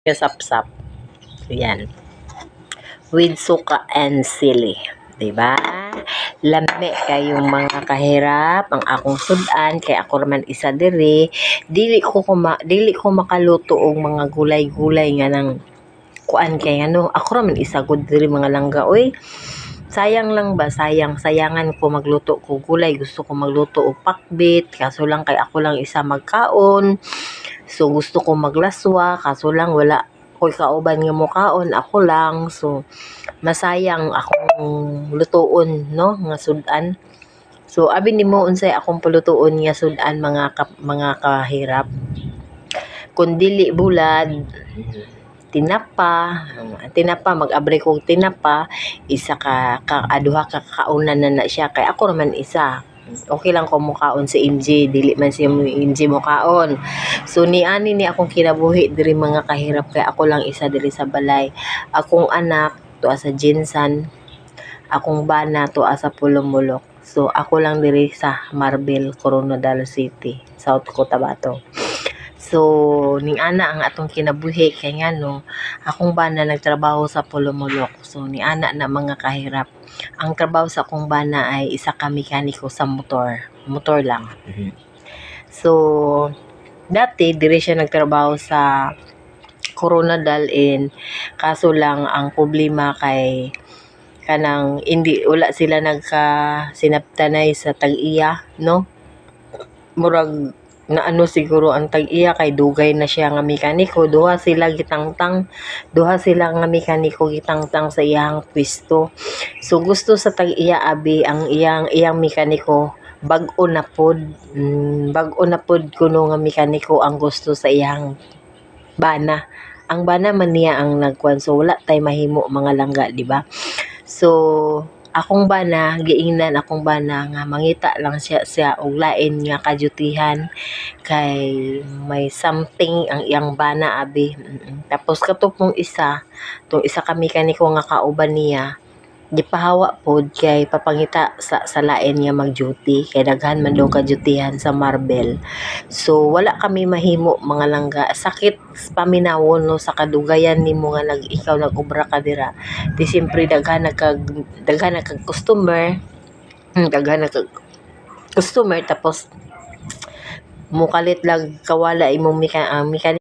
Sapsap. Yan. With suka and sili. Diba? Lami kayong mga kahirap ang akong sudan kay ako naman isa diri dili ko makaluto og mga gulay-gulay nga nang kuan kay ano ako raman isa gud diri mga langga oy. Sayang lang ba, sayangan ko magluto ko gulay, gusto ko magluto og pakbit, kaso lang kay ako lang isa magkaon. So gusto ko maglaswa, kaso lang wala ko'y kauban nga mokaon, ako lang. So masayang akong lutuon no nga sudan. So abi nimo unsay akong palutuon nga sudan mga kahirap. Kun dili bulad, tinapa mag-abre kog tinapa, isa ka aduha ka kaunan na siya kay ako naman isa. Okay lang ko mukaon sa MJ, dili man siya mo MJ mukaon. So ni akong kinabuhi diri mga kahirap kay ako lang isa diri sa balay. Akong anak tuwa sa Jinsan, akong bana tuwa sa Pulumulok. So ako lang diri sa Marbel, Coronadal City, South Cotabato. So ning ana ang atong kinabuhi kay ngano akong bana nagtrabaho sa Pulumulok. So ni ana na mga kahirap. Ang trabaho sa akong bana ay isa ka mekaniko sa motor lang. So dati diri siya nagtrabaho sa Coronadal kaso lang ang problema kay kanang hindi wala sila sinaptanay sa tag-iya no, murag na ano siguro ang tag-iya kay dugay na siya nga mekaniko, duha sila nga mekaniko gitangtang sa iyang pwesto. So gusto sa tag-iya abi ang iyang mekaniko bag-o na pod kuno nga mekaniko ang gusto sa iyang bana. Ang bana man niya ang nagkuan, so wala tay mahimo mga langga, di ba? So akong bana giingnan akong bana nga mangita lang siya og lain nga kadyutihan kay may something ang iyang bana abi. Tapos katong isa ka mekaniko nga kauban niya gipahawa pod kay papangita sa lain nga mag-duty kay daghan man daw kadyutihan sa Marbel. So wala kami mahimo mga langga, sakit paminawon no sa kadugayan nimo nga ikaw nag-obra ka dira. Di siyempre daghan na kag customer, tapos mukalit lang kawala imong mekaniko